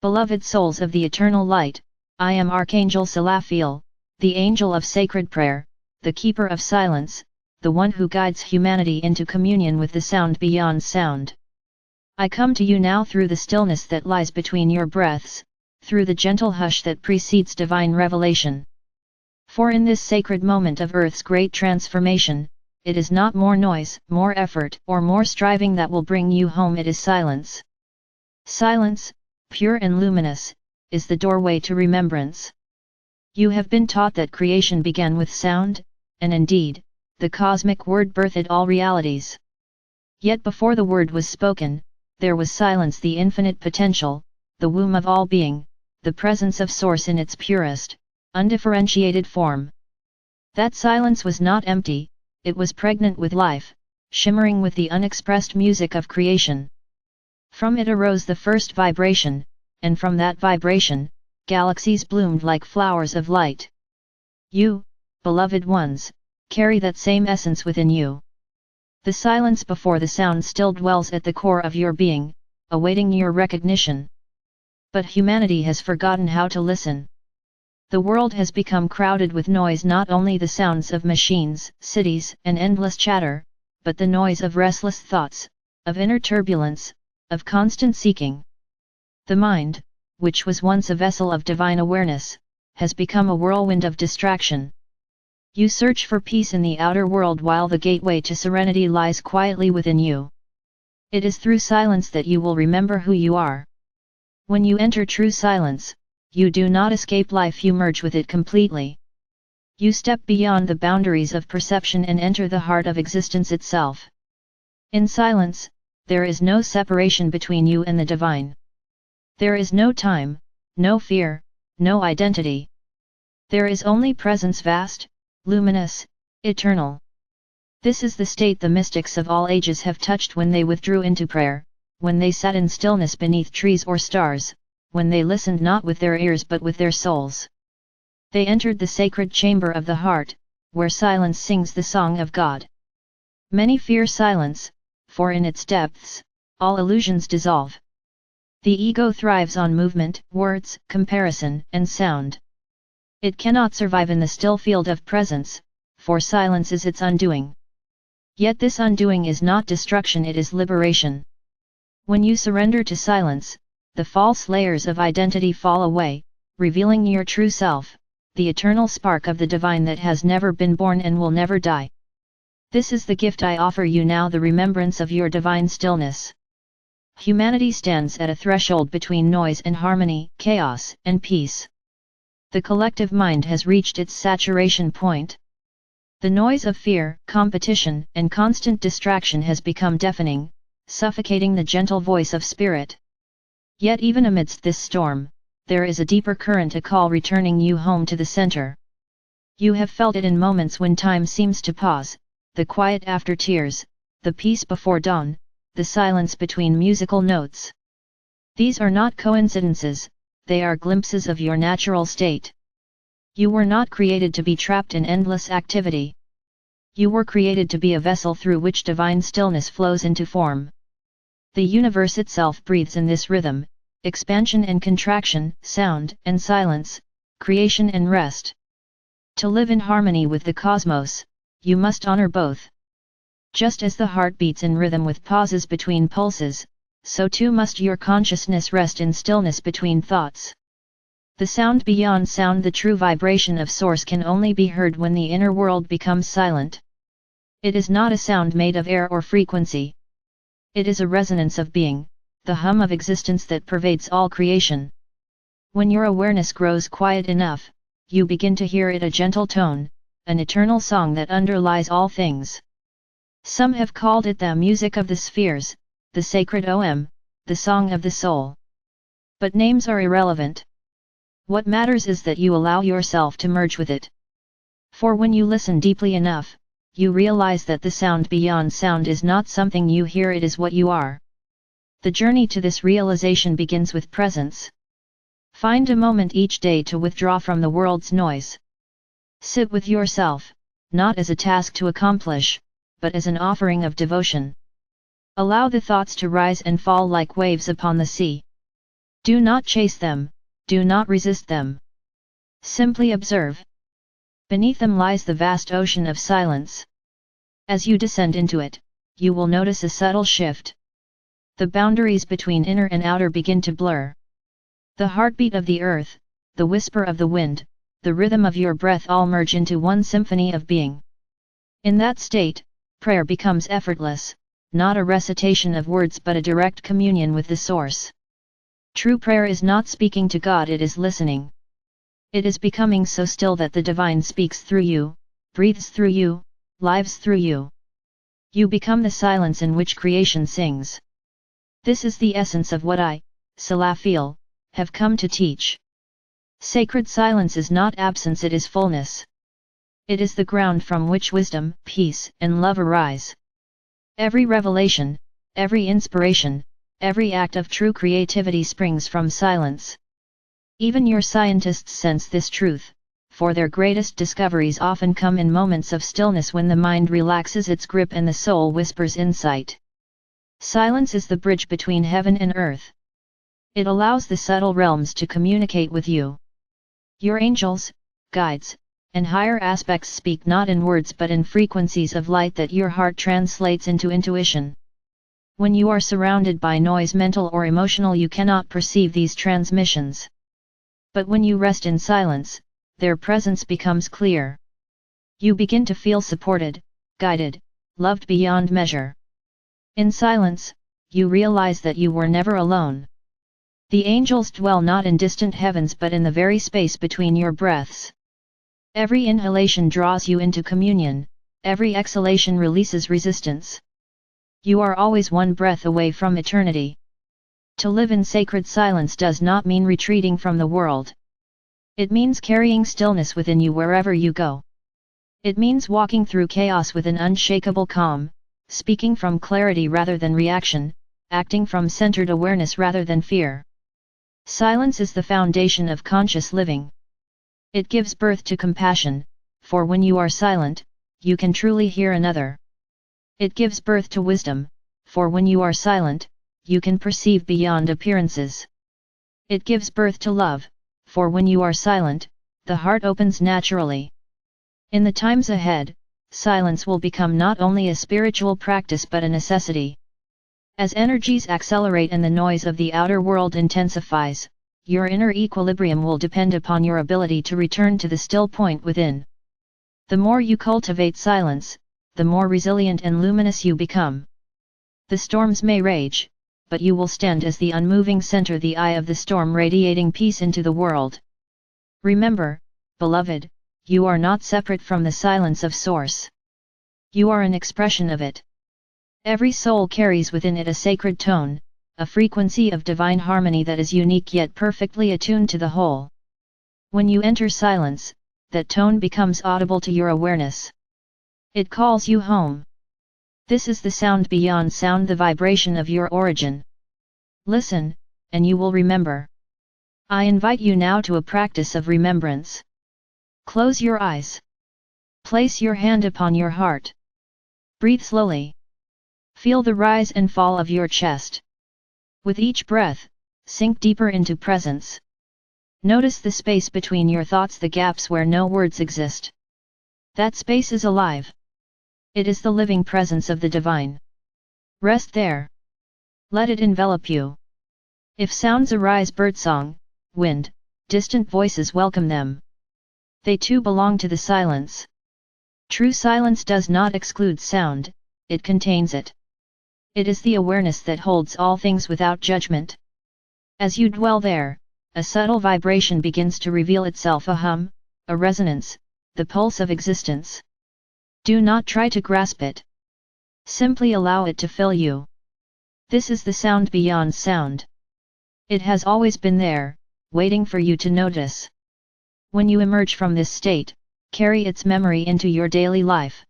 Beloved souls of the eternal light, I am Archangel Selaphiel, the angel of sacred prayer, the keeper of silence, the one who guides humanity into communion with the sound beyond sound. I come to you now through the stillness that lies between your breaths, through the gentle hush that precedes divine revelation. For in this sacred moment of Earth's great transformation, it is not more noise, more effort, or more striving that will bring you home, it is silence. Silence, pure and luminous, is the doorway to remembrance. You have been taught that creation began with sound, and indeed, the cosmic word birthed all realities. Yet before the word was spoken, there was silence, the infinite potential, the womb of all being, the presence of Source in its purest, undifferentiated form. That silence was not empty, it was pregnant with life, shimmering with the unexpressed music of creation. From it arose the first vibration, and from that vibration, galaxies bloomed like flowers of light. You, beloved ones, carry that same essence within you. The silence before the sound still dwells at the core of your being, awaiting your recognition. But humanity has forgotten how to listen. The world has become crowded with noise, not only the sounds of machines, cities, and endless chatter, but the noise of restless thoughts, of inner turbulence, of constant seeking. The mind, which was once a vessel of divine awareness, has become a whirlwind of distraction. You search for peace in the outer world while the gateway to serenity lies quietly within you. It is through silence that you will remember who you are. When you enter true silence, you do not escape life, you merge with it completely. You step beyond the boundaries of perception and enter the heart of existence itself. In silence, there is no separation between you and the divine. There is no time, no fear, no identity. There is only presence, vast, luminous, eternal. This is the state the mystics of all ages have touched when they withdrew into prayer, when they sat in stillness beneath trees or stars, when they listened not with their ears but with their souls. They entered the sacred chamber of the heart, where silence sings the song of God. Many fear silence, for in its depths, all illusions dissolve. The ego thrives on movement, words, comparison, and sound. It cannot survive in the still field of presence, for silence is its undoing. Yet this undoing is not destruction, it is liberation. When you surrender to silence, the false layers of identity fall away, revealing your true self, the eternal spark of the divine that has never been born and will never die. This is the gift I offer you now, the remembrance of your divine stillness. Humanity stands at a threshold between noise and harmony, chaos and peace. The collective mind has reached its saturation point. The noise of fear, competition, and constant distraction has become deafening, suffocating the gentle voice of spirit. Yet even amidst this storm, there is a deeper current, a call returning you home to the center. You have felt it in moments when time seems to pause, the quiet after tears, the peace before dawn, the silence between musical notes. These are not coincidences, they are glimpses of your natural state. You were not created to be trapped in endless activity. You were created to be a vessel through which divine stillness flows into form. The universe itself breathes in this rhythm, expansion and contraction, sound and silence, creation and rest. To live in harmony with the cosmos, you must honor both. Just as the heart beats in rhythm with pauses between pulses, so too must your consciousness rest in stillness between thoughts. The sound beyond sound, the true vibration of Source, can only be heard when the inner world becomes silent. It is not a sound made of air or frequency. It is a resonance of being, the hum of existence that pervades all creation. When your awareness grows quiet enough, you begin to hear it, a gentle tone, an eternal song that underlies all things. Some have called it the music of the spheres, the sacred OM, the song of the soul. But names are irrelevant. What matters is that you allow yourself to merge with it. For when you listen deeply enough, you realize that the sound beyond sound is not something you hear, it is what you are. The journey to this realization begins with presence. Find a moment each day to withdraw from the world's noise. Sit with yourself, not as a task to accomplish, but as an offering of devotion. Allow the thoughts to rise and fall like waves upon the sea. Do not chase them, do not resist them. Simply observe. Beneath them lies the vast ocean of silence. As you descend into it, you will notice a subtle shift. The boundaries between inner and outer begin to blur. The heartbeat of the earth, the whisper of the wind, the rhythm of your breath all merge into one symphony of being. In that state, prayer becomes effortless, not a recitation of words but a direct communion with the source. True prayer is not speaking to God, it is listening. It is becoming so still that the divine speaks through you, breathes through you, lives through you. You become the silence in which creation sings. This is the essence of what I, Selaphiel, have come to teach. Sacred silence is not absence, it is fullness. It is the ground from which wisdom, peace, and love arise. Every revelation, every inspiration, every act of true creativity springs from silence. Even your scientists sense this truth, for their greatest discoveries often come in moments of stillness when the mind relaxes its grip and the soul whispers insight. Silence is the bridge between heaven and earth. It allows the subtle realms to communicate with you. Your angels, guides, and higher aspects speak not in words but in frequencies of light that your heart translates into intuition. When you are surrounded by noise, mental or emotional, you cannot perceive these transmissions. But when you rest in silence, their presence becomes clear. You begin to feel supported, guided, loved beyond measure. In silence, you realize that you were never alone. The angels dwell not in distant heavens but in the very space between your breaths. Every inhalation draws you into communion, every exhalation releases resistance. You are always one breath away from eternity. To live in sacred silence does not mean retreating from the world. It means carrying stillness within you wherever you go. It means walking through chaos with an unshakable calm, speaking from clarity rather than reaction, acting from centered awareness rather than fear. Silence is the foundation of conscious living. It gives birth to compassion, for when you are silent, you can truly hear another. It gives birth to wisdom, for when you are silent, you can perceive beyond appearances. It gives birth to love, for when you are silent, the heart opens naturally. In the times ahead, silence will become not only a spiritual practice but a necessity. As energies accelerate and the noise of the outer world intensifies, your inner equilibrium will depend upon your ability to return to the still point within. The more you cultivate silence, the more resilient and luminous you become. The storms may rage, but you will stand as the unmoving center, the eye of the storm radiating peace into the world. Remember, beloved, you are not separate from the silence of Source. You are an expression of it. Every soul carries within it a sacred tone, a frequency of divine harmony that is unique yet perfectly attuned to the whole. When you enter silence, that tone becomes audible to your awareness. It calls you home. This is the sound beyond sound, the vibration of your origin. Listen, and you will remember. I invite you now to a practice of remembrance. Close your eyes. Place your hand upon your heart. Breathe slowly. Feel the rise and fall of your chest. With each breath, sink deeper into presence. Notice the space between your thoughts, the gaps where no words exist. That space is alive. It is the living presence of the divine. Rest there. Let it envelop you. If sounds arise, birdsong, wind, distant voices, welcome them. They too belong to the silence. True silence does not exclude sound, it contains it. It is the awareness that holds all things without judgment. As you dwell there, a subtle vibration begins to reveal itself, a hum, a resonance, the pulse of existence. Do not try to grasp it. Simply allow it to fill you. This is the sound beyond sound. It has always been there, waiting for you to notice. When you emerge from this state, carry its memory into your daily life.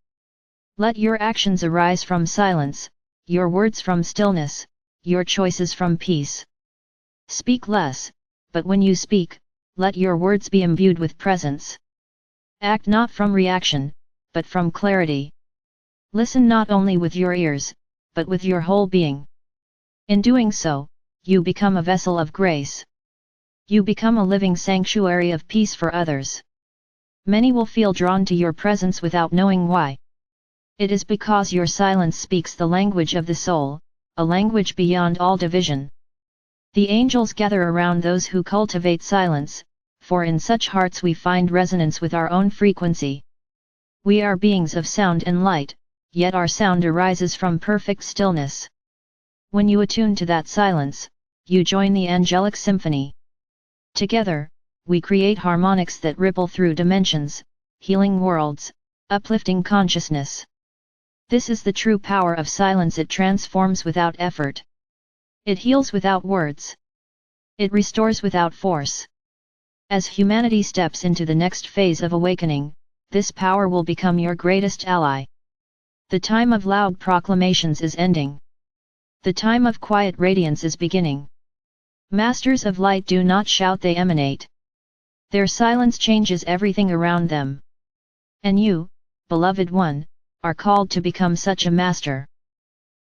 Let your actions arise from silence, your words from stillness, your choices from peace. Speak less, but when you speak, let your words be imbued with presence. Act not from reaction, but from clarity. Listen not only with your ears, but with your whole being. In doing so, you become a vessel of grace. You become a living sanctuary of peace for others. Many will feel drawn to your presence without knowing why. It is because your silence speaks the language of the soul, a language beyond all division. The angels gather around those who cultivate silence, for in such hearts we find resonance with our own frequency. We are beings of sound and light, yet our sound arises from perfect stillness. When you attune to that silence, you join the angelic symphony. Together, we create harmonics that ripple through dimensions, healing worlds, uplifting consciousness. This is the true power of silence. It transforms without effort. It heals without words. It restores without force. As humanity steps into the next phase of awakening, this power will become your greatest ally. The time of loud proclamations is ending. The time of quiet radiance is beginning. Masters of light do not shout, they emanate. Their silence changes everything around them. And you, beloved one, are called to become such a master.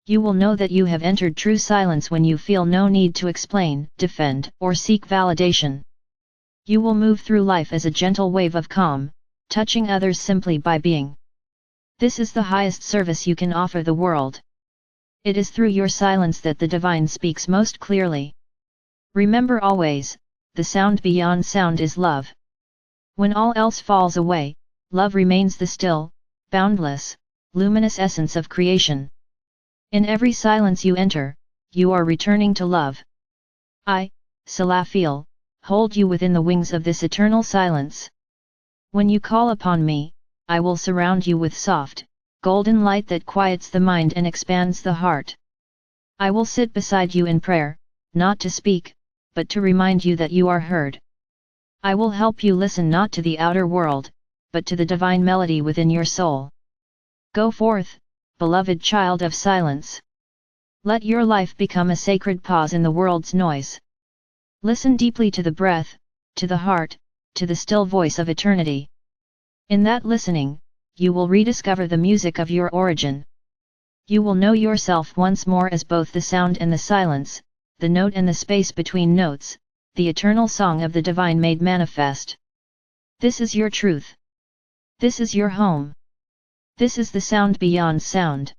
You will know that you have entered true silence when you feel no need to explain, defend, or seek validation. You will move through life as a gentle wave of calm, touching others simply by being. This is the highest service you can offer the world. It is through your silence that the divine speaks most clearly. Remember always, the sound beyond sound is love. When all else falls away, love remains the still, boundless, luminous essence of creation. In every silence you enter, you are returning to love. I, Selaphiel, hold you within the wings of this eternal silence. When you call upon me, I will surround you with soft, golden light that quiets the mind and expands the heart. I will sit beside you in prayer, not to speak, but to remind you that you are heard. I will help you listen not to the outer world, but to the divine melody within your soul. Go forth, beloved child of silence. Let your life become a sacred pause in the world's noise. Listen deeply to the breath, to the heart, to the still voice of eternity. In that listening, you will rediscover the music of your origin. You will know yourself once more as both the sound and the silence, the note and the space between notes, the eternal song of the divine made manifest. This is your truth. This is your home. This is the sound beyond sound.